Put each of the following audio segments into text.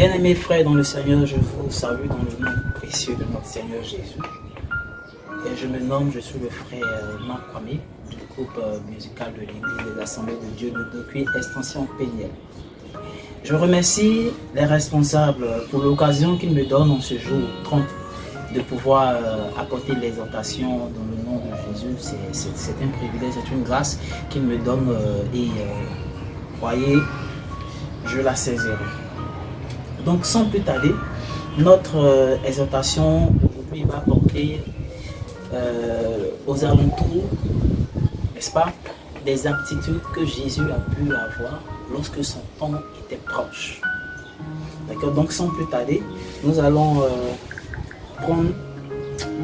Bien-aimés frères dans le Seigneur, je vous salue dans le nom précieux de notre Seigneur Jésus. Et je me nomme, je suis le frère Marc Kwame du groupe musical de l'Église des Assemblées de Dieu de Dokuye Extension Péniel. Je remercie les responsables pour l'occasion qu'ils me donnent en ce jour 30 de pouvoir apporter l'exhortation dans le nom de Jésus. C'est un privilège, c'est une grâce qu'ils me donnent et voyez, je la saisirai. Donc sans plus tarder, notre exhortation aujourd'hui va porter aux alentours, n'est-ce pas, des aptitudes que Jésus a pu avoir lorsque son temps était proche. D'accord. Donc sans plus tarder, nous allons prendre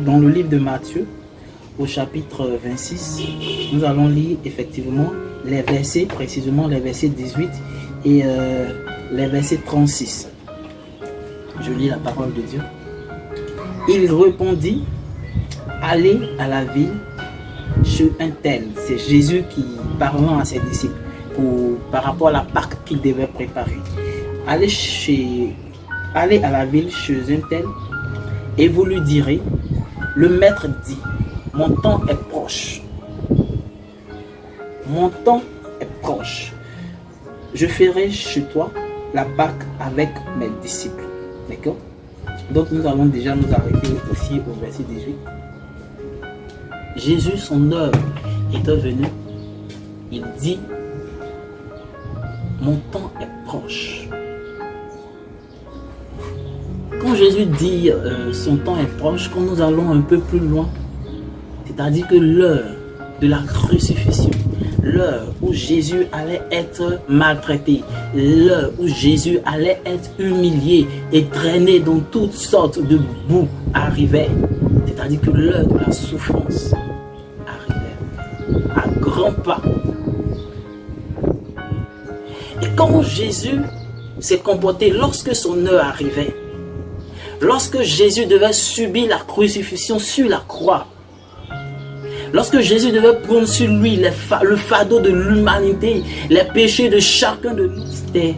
dans le livre de Matthieu, au chapitre 26, nous allons lire effectivement les versets, précisément les versets 18 et les versets 36. Je lis la parole de Dieu. Il répondit, allez à la ville chez un tel. C'est Jésus qui parlant à ses disciples par rapport à la Pâque qu'il devait préparer. Allez à la ville chez un tel et vous lui direz, le maître dit, mon temps est proche. Mon temps est proche. Je ferai chez toi la Pâque avec mes disciples. D'accord? Donc nous allons déjà nous arrêter aussi au verset 18. Jésus, son heure étant venue, il dit, mon temps est proche. Quand Jésus dit son temps est proche, quand nous allons un peu plus loin, c'est-à-dire que l'heure de la crucifixion, l'heure où Jésus allait être maltraité, l'heure où Jésus allait être humilié et traîné dans toutes sortes de boue arrivait. C'est-à-dire que l'heure de la souffrance arrivait à grands pas. Et comment Jésus s'est comporté lorsque son heure arrivait, lorsque Jésus devait subir la crucifixion sur la croix, lorsque Jésus devait prendre sur lui le fardeau de l'humanité, les péchés de chacun de nous, c'était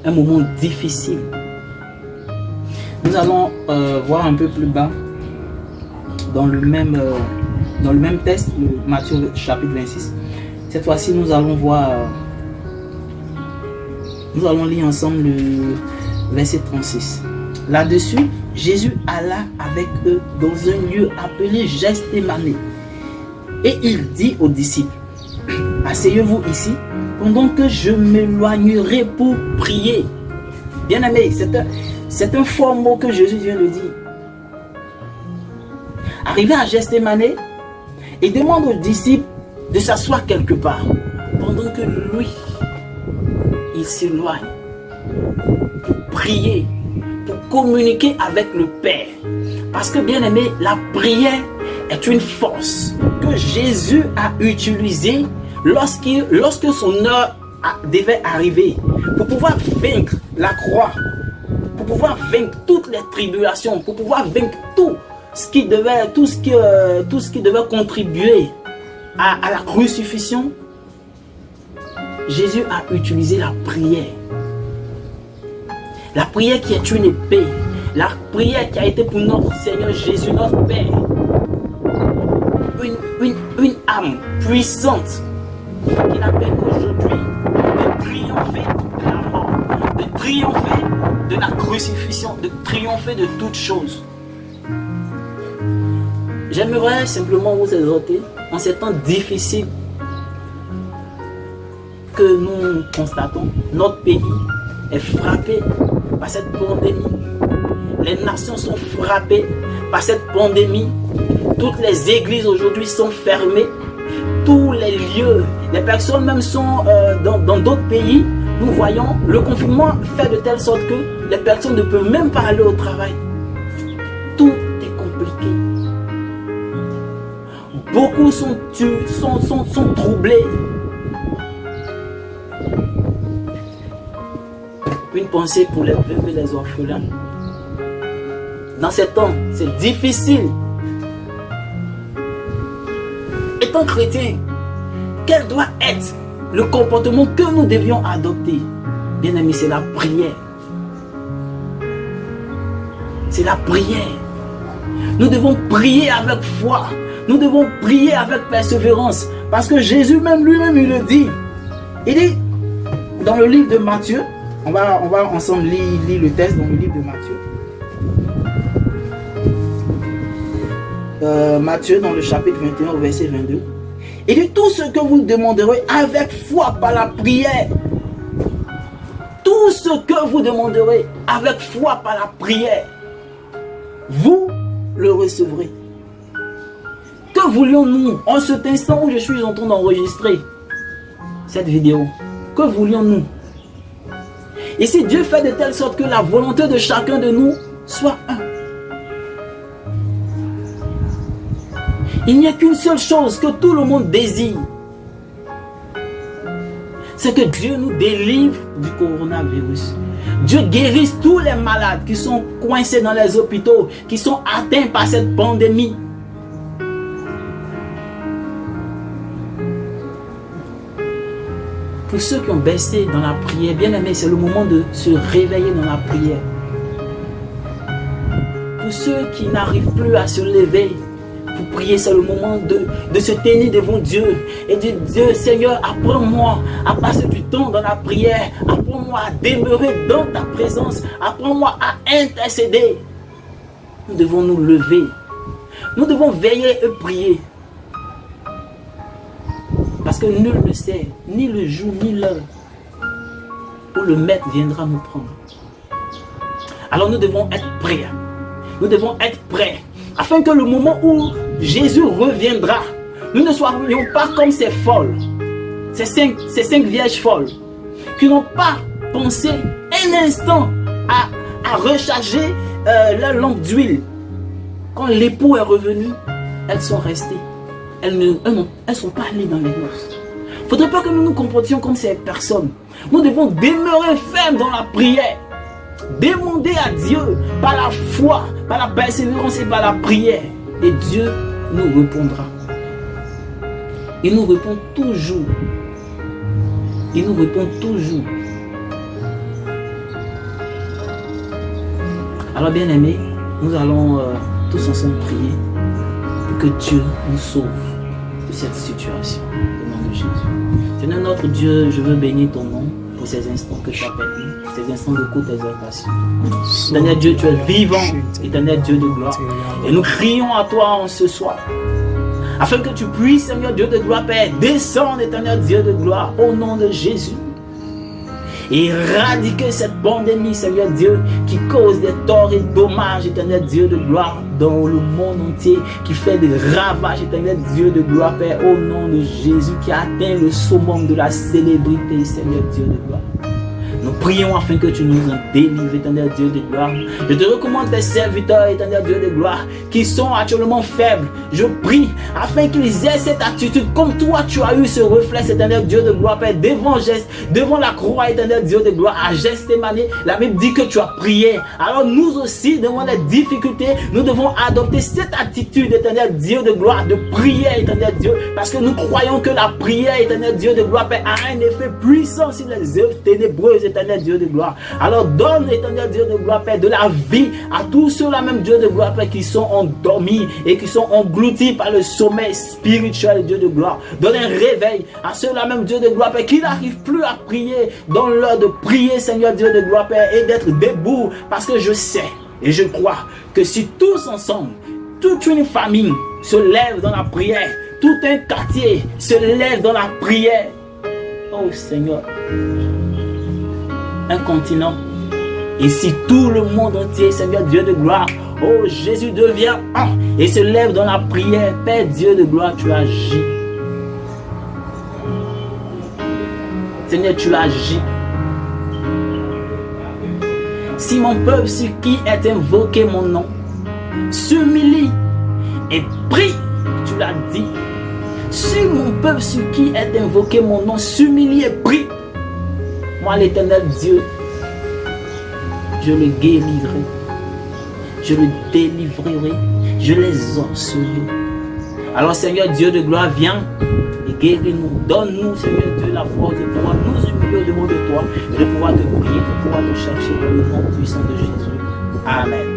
un moment difficile. Nous allons voir un peu plus bas, dans le même texte, Matthieu chapitre 26. Cette fois-ci, nous allons voir, nous allons lire ensemble le verset 36. Là-dessus, Jésus alla avec eux dans un lieu appelé Gethsémani. Et il dit aux disciples, asseyez-vous ici pendant que je m'éloignerai pour prier. Bien aimé, c'est un fort mot que Jésus vient de dire. Arrivé à Gethsémani, il demande aux disciples de s'asseoir quelque part pendant que lui, il s'éloigne pour prier, pour communiquer avec le Père. Parce que bien aimé, la prière est une force que Jésus a utilisée lorsque son heure devait arriver pour pouvoir vaincre la croix, pour pouvoir vaincre toutes les tribulations, pour pouvoir vaincre tout ce qui devait contribuer à la crucifixion. Jésus a utilisé la prière. La prière qui est une épée. La prière qui a été pour notre Seigneur Jésus, notre Père. Une âme puissante qui nous permet aujourd'hui de triompher de la mort, de triompher de la crucifixion, de triompher de toutes choses. J'aimerais simplement vous exhorter en ces temps difficiles que nous constatons. Notre pays est frappé par cette pandémie. Les nations sont frappées par cette pandémie. Toutes les églises aujourd'hui sont fermées. Tous les lieux, les personnes même sont dans d'autres pays. Nous voyons le confinement fait de telle sorte que les personnes ne peuvent même pas aller au travail. Tout est compliqué. Beaucoup sont troublés. Une pensée pour les veuves et les orphelins. Dans ces temps, c'est difficile. Étant chrétien, quel doit être le comportement que nous devions adopter? Bien aimé, c'est la prière. c'est la prière. Nous devons prier avec foi. Nous devons prier avec persévérance. Parce que Jésus même lui-même, il le dit. Il dit, dans le livre de Matthieu, on va ensemble lire le texte dans le livre de Matthieu. Matthieu, dans le chapitre 21, au verset 22. Il dit, tout ce que vous demanderez avec foi par la prière. Tout ce que vous demanderez avec foi par la prière. Vous le recevrez. Que voulions-nous en cet instant où je suis en train d'enregistrer cette vidéo? Que voulions-nous? Et si Dieu fait de telle sorte que la volonté de chacun de nous soit un. Il n'y a qu'une seule chose que tout le monde désire. C'est que Dieu nous délivre du coronavirus. Dieu guérisse tous les malades qui sont coincés dans les hôpitaux, qui sont atteints par cette pandémie. Pour ceux qui ont baissé dans la prière, bien aimé, c'est le moment de se réveiller dans la prière. Pour ceux qui n'arrivent plus à se lever pour prier, c'est le moment de se tenir devant Dieu et de dire, Seigneur, apprends-moi à passer du temps dans la prière, apprends-moi à demeurer dans ta présence, apprends-moi à intercéder. Nous devons nous lever, nous devons veiller et prier. Parce que nul ne sait ni le jour ni l'heure où le maître viendra nous prendre. Alors nous devons être prêts. Nous devons être prêts afin que le moment où Jésus reviendra, nous ne soyons pas comme ces folles, ces cinq vierges folles qui n'ont pas pensé un instant à recharger leur lampe d'huile. Quand l'époux est revenu, elles sont restées. Elles ne sont pas allées dans les noces. Il ne faudrait pas que nous nous comportions comme ces personnes. Nous devons demeurer fermes dans la prière. Demander à Dieu par la foi, par la persévérance et par la prière. Et Dieu nous répondra. Il nous répond toujours. Il nous répond toujours. Alors bien aimés, nous allons tous ensemble prier pour que Dieu nous sauve de cette situation. Au nom de Jésus. Seigneur notre Dieu, je veux bénir ton nom pour ces instants que tu as permis, ces instants de courte exhortation. Éternel Dieu, tu es vivant, éternel Dieu de gloire. Et nous crions à toi en ce soir, afin que tu puisses, Seigneur Dieu de gloire, Père, descendre, éternel Dieu de gloire, au nom de Jésus. Et éradiquer cette pandémie, Seigneur Dieu, qui cause des torts et dommages, éternel Dieu de gloire, dans le monde entier, qui fait des ravages, éternel Dieu de gloire, Père, au nom de Jésus, qui atteint le summum de la célébrité, Seigneur Dieu de gloire. Nous prions afin que tu nous en délivres, éternel Dieu de gloire. Je te recommande tes serviteurs, éternel Dieu de gloire, qui sont actuellement faibles. Je prie afin qu'ils aient cette attitude comme toi tu as eu ce reflet, éternel Dieu de gloire, Père, devant la croix, éternel Dieu de gloire, à Gethsémane. La Bible dit que tu as prié. Alors nous aussi, devant les difficultés, nous devons adopter cette attitude, éternel Dieu de gloire, de prière, éternel Dieu, parce que nous croyons que la prière, éternel Dieu de gloire, Père, a un effet puissant sur les œuvres ténébreuses, éternel Dieu de gloire. Alors donne, éternel Dieu de gloire, Père, de la vie à tous ceux-là, même Dieu de gloire, Père, qui sont endormis et qui sont engloutis par le sommeil spirituel, Dieu de gloire. Donne un réveil à ceux-là, même Dieu de gloire, Père, qui n'arrivent plus à prier. Dans l'heure de prier, Seigneur Dieu de gloire, Père, et d'être debout, parce que je sais et je crois que si tous ensemble, toute une famille se lève dans la prière, tout un quartier se lève dans la prière, oh Seigneur, un continent, et si tout le monde entier, Seigneur Dieu de gloire, oh Jésus devient un et se lève dans la prière, Père Dieu de gloire, tu agis. Seigneur, tu agis. Si mon peuple sur qui est invoqué mon nom s'humilie et prie, tu l'as dit. Si mon peuple sur qui est invoqué mon nom s'humilie et prie, moi l'Éternel Dieu, je le guérirai, je le délivrerai, je les exaucerai. Alors Seigneur Dieu de gloire, viens et guéris-nous. Donne-nous, Seigneur Dieu, la force de pouvoir nous humilier au devant de toi et de pouvoir te prier, de pouvoir te chercher dans le nom puissant de Jésus. Amen.